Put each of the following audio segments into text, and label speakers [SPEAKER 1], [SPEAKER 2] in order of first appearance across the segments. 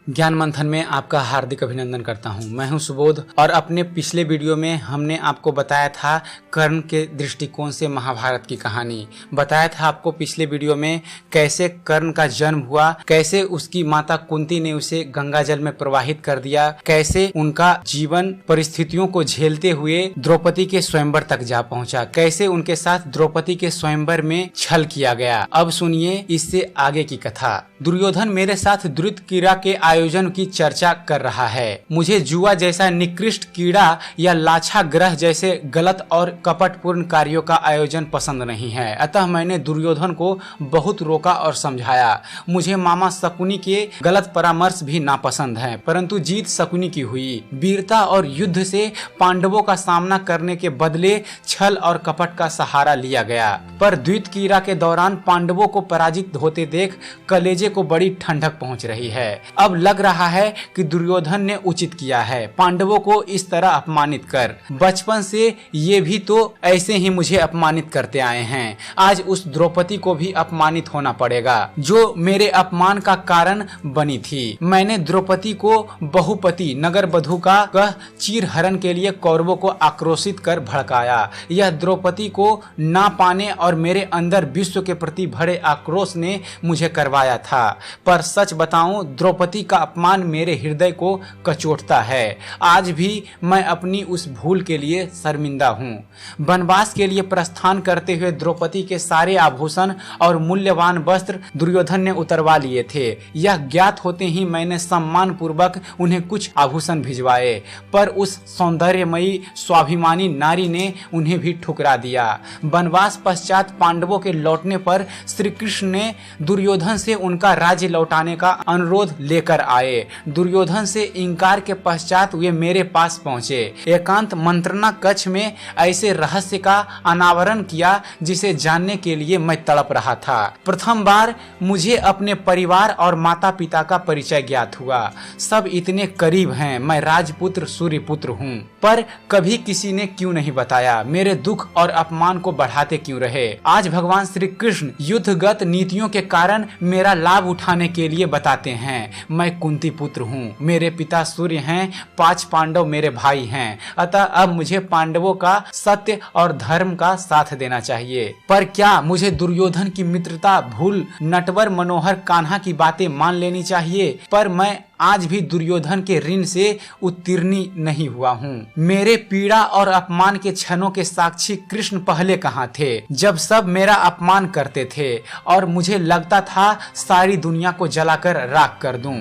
[SPEAKER 1] ज्ञान मंथन में आपका हार्दिक अभिनंदन करता हूं। मैं हूं सुबोध और अपने पिछले वीडियो में हमने आपको बताया था कर्ण के दृष्टिकोण से महाभारत की कहानी। बताया था आपको पिछले वीडियो में कैसे कर्ण का जन्म हुआ, कैसे उसकी माता कुंती ने उसे गंगा जल में प्रवाहित कर दिया, कैसे उनका जीवन परिस्थितियों को झेलते हुए द्रौपदी के स्वयंवर तक जा पहुंचा, कैसे उनके साथ द्रौपदी के स्वयंवर में छल किया गया। अब सुनिए इससे आगे की कथा। दुर्योधन मेरे साथ द्रुत कीड़ा के आयोजन की चर्चा कर रहा है। मुझे जुआ जैसा निकृष्ट कीड़ा या लाछा ग्रह जैसे गलत और कपटपूर्ण कार्यों का आयोजन पसंद नहीं है। अतः मैंने दुर्योधन को बहुत रोका और समझाया। मुझे मामा शकुनी के गलत परामर्श भी नापसंद है, परंतु जीत शकुनी की हुई। वीरता और युद्ध से पांडवों का सामना करने के बदले छल और कपट का सहारा लिया गया। पर द्वित कीड़ा के दौरान पांडवों को पराजित होते देख कलेजे को बड़ी ठंडक पहुंच रही है। अब लग रहा है कि दुर्योधन ने उचित किया है पांडवों को इस तरह अपमानित कर। बचपन से ये भी तो ऐसे ही मुझे अपमानित करते आए हैं। आज उस द्रौपदी को भी अपमानित होना पड़ेगा जो मेरे अपमान का कारण बनी थी। मैंने द्रौपदी को बहुपति नगर बधू का कह चीर हरण के लिए कौरवों को आक्रोशित कर भड़काया। यह द्रौपदी को ना पाने और मेरे अंदर विश्व के प्रति भरे आक्रोश ने मुझे करवाया था। पर सच बताऊं, द्रौपदी का अपमान मेरे हृदय को कचोटता है। आज भी मैं अपनी उस भूल के लिए शर्मिंदा हूँ। वनवास के लिए प्रस्थान करते हुए द्रौपदी के सारे आभूषण और मूल्यवान वस्त्र दुर्योधन ने उतरवा लिए थे। यह ज्ञात होते ही मैंने सम्मान पूर्वक उन्हें कुछ आभूषण भिजवाए, पर उस सौंदर्यमयी स्वाभिमानी नारी ने उन्हें भी ठुकरा दिया। वनवास पश्चात पांडवों के लौटने पर श्री कृष्ण ने दुर्योधन से उनका राज्य लौटाने का अनुरोध लेकर आए। दुर्योधन से इंकार के पश्चात वे मेरे पास पहुंचे। एकांत मंत्रणा कक्ष में ऐसे रहस्य का अनावरण किया जिसे जानने के लिए मैं तड़प रहा था। प्रथम बार मुझे अपने परिवार और माता पिता का परिचय ज्ञात हुआ। सब इतने करीब हैं। मैं राजपुत्र सूर्यपुत्र हूँ, पर कभी किसी ने क्यों नहीं बताया। मेरे दुख और अपमान को बढ़ाते क्यों रहे। आज भगवान श्री कृष्ण युद्धगत नीतियों के कारण मेरा लाभ उठाने के लिए बताते हैं। मैं कुंती पुत्र हूँ, मेरे पिता सूर्य हैं, 5 पांडव मेरे भाई हैं। अतः अब मुझे पांडवों का सत्य और धर्म का साथ देना चाहिए। पर क्या मुझे दुर्योधन की मित्रता भूल नटवर मनोहर कान्हा की बातें मान लेनी चाहिए। पर मैं आज भी दुर्योधन के ऋण से उत्तीर्ण नहीं हुआ हूँ। मेरे पीड़ा और अपमान के क्षणों के साक्षी कृष्ण पहले कहाँ थे, जब सब मेरा अपमान करते थे और मुझे लगता था सारी दुनिया को जलाकर राख कर दूं।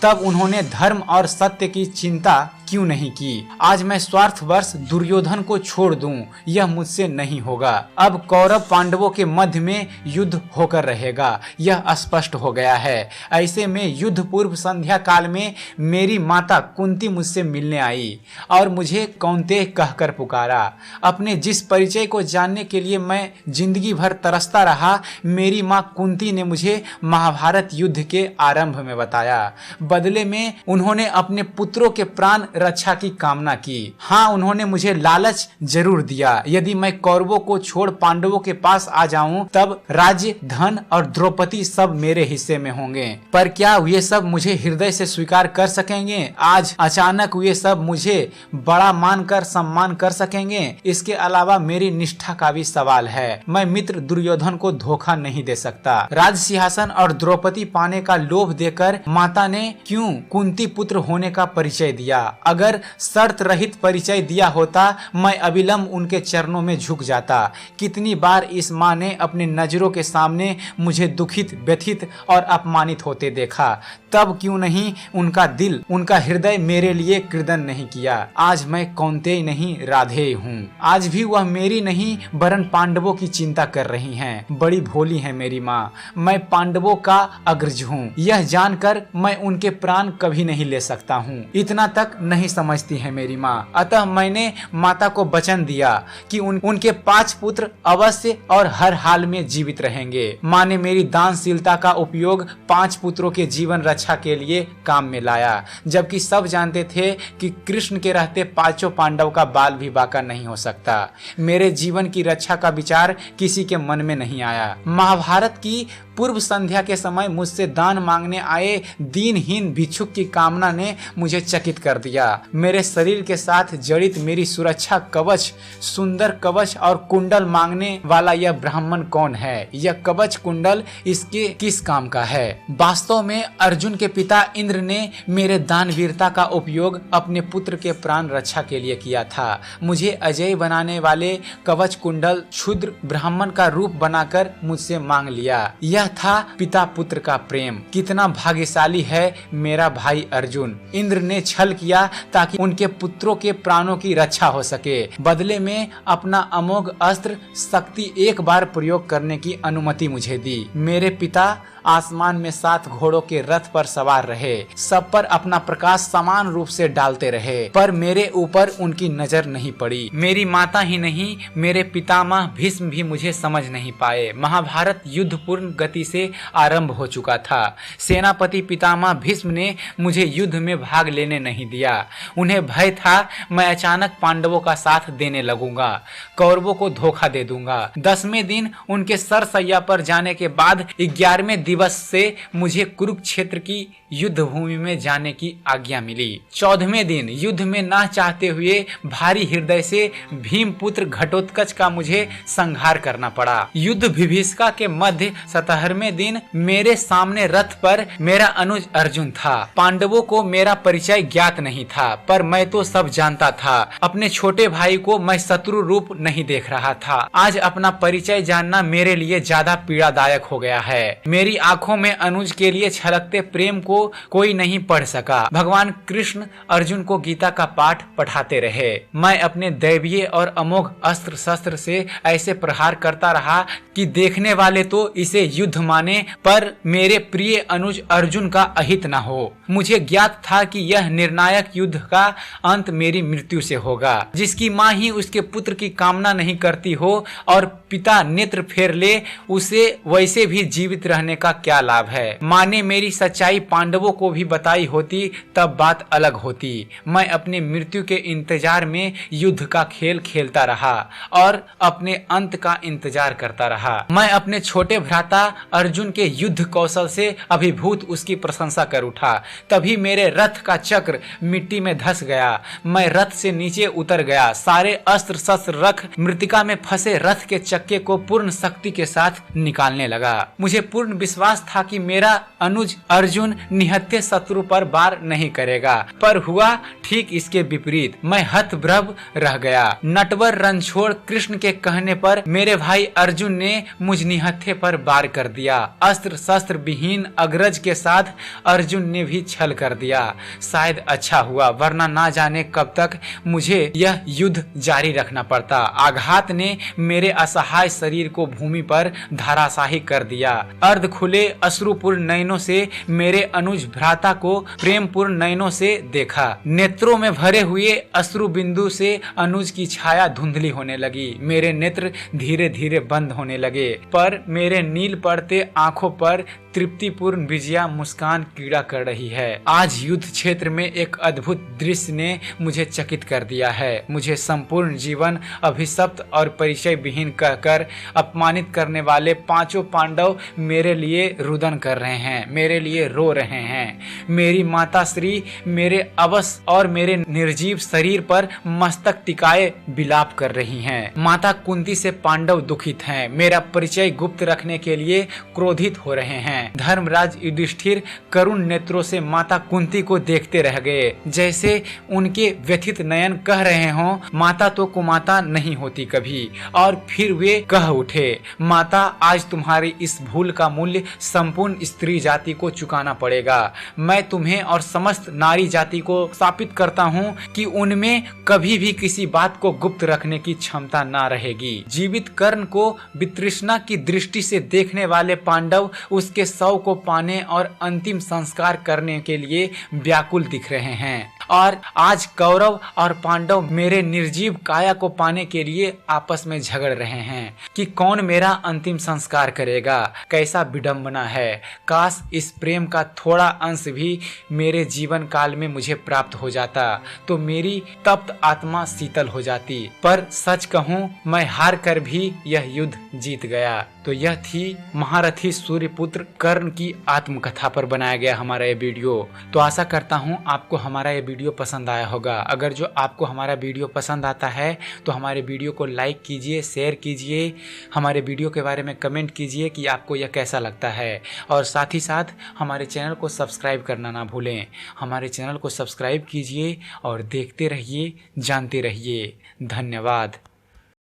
[SPEAKER 1] तब उन्होंने धर्म और सत्य की चिंता क्यों नहीं की। आज मैं स्वार्थवश दुर्योधन को छोड़ दूं, यह मुझसे नहीं होगा। अब कौरव पांडवों के मध्य में युद्ध होकर रहेगा, यह स्पष्ट हो गया है। ऐसे में युद्ध पूर्व संध्या काल में मेरी माता कुंती मुझसे मिलने आई और मुझे कौन्तेय कहकर पुकारा। अपने जिस परिचय को जानने के लिए मैं जिंदगी भर तरसता रहा, मेरी माँ कुंती ने मुझे महाभारत युद्ध के आरंभ में बताया। बदले में उन्होंने अपने पुत्रों के प्राण रक्षा की कामना की। हाँ, उन्होंने मुझे लालच जरूर दिया। यदि मैं कौरवों को छोड़ पांडवों के पास आ जाऊं, तब राज्य, धन और द्रौपदी सब मेरे हिस्से में होंगे। पर क्या वे सब मुझे हृदय से स्वीकार कर सकेंगे? आज अचानक वे सब मुझे बड़ा मानकर सम्मान कर सकेंगे? इसके अलावा मेरी निष्ठा का भी सवाल है। मैं मित्र दुर्योधन को धोखा नहीं दे सकता। राज सिंहासन और द्रौपदी पाने का लोभ देकर माता ने क्यों कुंती पुत्र होने का परिचय दिया। अगर शर्त रहित परिचय दिया होता, मैं अविलंब उनके चरणों में झुक जाता। कितनी बार इस माँ ने अपने नजरों के सामने मुझे दुखित, व्यथित और अपमानित होते देखा। तब क्यों नहीं उनका दिल, उनका हृदय मेरे लिए कृदन नहीं किया। आज मैं कौन्तेय नहीं, राधेय हूँ। आज भी वह मेरी नहीं वरन पांडवों की चिंता कर रही हैं। बड़ी भोली है मेरी माँ। मैं पांडवों का अग्रज हूँ, यह जानकर मैं उनके प्राण कभी नहीं ले सकता हूँ। इतना तक नहीं समझती है मेरी माँ। अतः मैंने माता को वचन दिया कि उनके 5 पुत्र अवश्य और हर हाल में जीवित रहेंगे। माँ ने मेरी दानशीलता का उपयोग 5 पुत्रों के जीवन रक्षा के लिए काम में लाया, जबकि सब जानते थे कि कृष्ण के रहते 5 पांडव का बाल भी बाका नहीं हो सकता। मेरे जीवन की रक्षा का विचार किसी के मन में नहीं आया। महाभारत की पूर्व संध्या के समय मुझसे दान मांगने आए दीनहीन भिक्षुक की कामना ने मुझे चकित कर दिया। मेरे शरीर के साथ जड़ित मेरी सुरक्षा कवच, सुंदर कवच और कुंडल मांगने वाला यह ब्राह्मण कौन है? यह कवच कुंडल इसके किस काम का है? वास्तव में अर्जुन के पिता इंद्र ने मेरे दानवीरता का उपयोग अपने पुत्र के प्राण रक्षा के लिए किया था। मुझे अजय बनाने वाले कवच कुंडल क्षुद्र ब्राह्मण का रूप बनाकर मुझसे मांग लिया। यह था पिता पुत्र का प्रेम। कितना भाग्यशाली है मेरा भाई अर्जुन। इंद्र ने छल किया ताकि उनके पुत्रों के प्राणों की रक्षा हो सके। बदले में अपना अमोघ अस्त्र शक्ति एक बार प्रयोग करने की अनुमति मुझे दी। मेरे पिता आसमान में 7 घोड़ों के रथ पर सवार रहे, सब पर अपना प्रकाश समान रूप से डालते रहे, पर मेरे ऊपर उनकी नजर नहीं पड़ी। मेरी माता ही नहीं, मेरे पितामह भीष्म भी मुझे समझ नहीं पाए। महाभारत युद्ध पूर्ण गति से आरंभ हो चुका था। सेनापति पितामह भीष्म ने मुझे युद्ध में भाग लेने नहीं दिया। उन्हें भय था मैं अचानक पांडवों का साथ देने लगूंगा, कौरवों को धोखा दे दूंगा। 10वें दिन उनके सरसैया पर जाने के बाद 11वें दिवस से मुझे कुरुक्षेत्र की युद्ध भूमि में जाने की आज्ञा मिली। 14वें दिन युद्ध में ना चाहते हुए भारी हृदय से भीमपुत्र घटोत्कच का मुझे संहार करना पड़ा। युद्ध विभीषिका के मध्य 17वें दिन मेरे सामने रथ पर मेरा अनुज अर्जुन था। पांडवों को मेरा परिचय ज्ञात नहीं था, पर मैं तो सब जानता था। अपने छोटे भाई को मैं शत्रु रूप नहीं देख रहा था। आज अपना परिचय जानना मेरे लिए ज्यादा पीड़ादायक हो गया है। मेरी आंखों में अनुज के लिए छलकते प्रेम को कोई नहीं पढ़ सका। भगवान कृष्ण अर्जुन को गीता का पाठ पढ़ाते रहे। मैं अपने दैवीय और अमोघ अस्त्र शस्त्र से ऐसे प्रहार करता रहा कि देखने वाले तो इसे युद्ध माने, पर मेरे प्रिय अनुज अर्जुन का अहित न हो। मुझे ज्ञात था कि यह निर्णायक युद्ध का अंत मेरी मृत्यु से होगा। जिसकी माँ ही उसके पुत्र की कामना नहीं करती हो और पिता नेत्र फेर ले, उसे वैसे भी जीवित रहने का क्या लाभ है। माँ ने मेरी सच्चाई पांडवों को भी बताई होती तब बात अलग होती। मैं अपने मृत्यु के इंतजार में युद्ध का खेल खेलता रहा और अपने अंत का इंतजार करता रहा। मैं अपने छोटे भ्राता अर्जुन के युद्ध कौशल से अभिभूत उसकी प्रशंसा कर उठा। तभी मेरे रथ का चक्र मिट्टी में धंस गया। मैं रथ से नीचे उतर गया। सारे अस्त्र शस्त्र रख मृतिका में फंसे रथ के चक्के को पूर्ण शक्ति के साथ निकालने लगा। मुझे पूर्ण विश्वास था कि मेरा अनुज अर्जुन निहत्थे शत्रु पर वार नहीं करेगा, पर हुआ ठीक इसके विपरीत। मैं हतप्रभ रह गया। नटवर रणछोड़ कृष्ण के कहने पर मेरे भाई अर्जुन ने मुझ निहत्थे पर वार कर दिया। अस्त्र शस्त्र विहीन अग्रज के साथ अर्जुन ने भी छल कर दिया। शायद अच्छा हुआ, वरना ना जाने कब तक मुझे यह युद्ध जारी रखना पड़ता। आघात ने मेरे असहाय शरीर को भूमि पर धराशाही कर दिया। अर्ध खुले अश्रुपूर्ण नयनों से मेरे अनुज भ्राता को प्रेमपूर्ण नयनों से देखा। नेत्रों में भरे हुए अश्रु बिंदु से अनुज की छाया धुंधली होने लगी। मेरे नेत्र धीरे धीरे बंद होने लगे, पर मेरे नील पड़ते आंखों पर तृप्तिपूर्ण विजया मुस्कान कीड़ा कर रही है। आज युद्ध क्षेत्र में एक अद्भुत दृश्य ने मुझे चकित कर दिया है। मुझे संपूर्ण जीवन अभिशप्त और परिचय विहीन कहकर अपमानित करने वाले 5 पांडव मेरे लिए रुदन कर रहे हैं, मेरे लिए रो रहे हैं। मेरी माता श्री मेरे अवश और मेरे निर्जीव शरीर पर मस्तक टिकाए विलाप कर रही हैं। माता कुंती से पांडव दुखित हैं, मेरा परिचय गुप्त रखने के लिए क्रोधित हो रहे हैं। धर्मराज युधिष्ठिर करुण नेत्रों से माता कुंती को देखते रह गए, जैसे उनके व्यथित नयन कह रहे हों, माता तो कुमाता नहीं होती कभी। और फिर वे कह उठे, माता आज तुम्हारी इस भूल का मूल्य संपूर्ण स्त्री जाति को चुकाना पड़ेगा। मैं तुम्हें और समस्त नारी जाति को स्थापित करता हूँ कि उनमें कभी भी किसी बात को गुप्त रखने की क्षमता ना रहेगी। जीवित कर्ण को वितृष्णा की दृष्टि से देखने वाले पांडव उसके शव को पाने और अंतिम संस्कार करने के लिए व्याकुल दिख रहे हैं। और आज कौरव और पांडव मेरे निर्जीव काया को पाने के लिए आपस में झगड़ रहे हैं कि कौन मेरा अंतिम संस्कार करेगा। कैसा विडंबना है। काश इस प्रेम का थोड़ा अंश भी मेरे जीवन काल में मुझे प्राप्त हो जाता तो मेरी तप्त आत्मा शीतल हो जाती। पर सच कहूँ, मैं हार कर भी यह युद्ध जीत गया। तो यह थी महारथी सूर्यपुत्र कर्ण की आत्मकथा पर बनाया गया हमारा ये वीडियो। तो आशा करता हूँ आपको हमारा ये वीडियो पसंद आया होगा। अगर जो आपको हमारा वीडियो पसंद आता है तो हमारे वीडियो को लाइक कीजिए, शेयर कीजिए, हमारे वीडियो के बारे में कमेंट कीजिए कि आपको यह कैसा लगता है। और साथ ही साथ हमारे चैनल को सब्सक्राइब करना ना भूलें। हमारे चैनल को सब्सक्राइब कीजिए और देखते रहिए, जानते रहिए। धन्यवाद।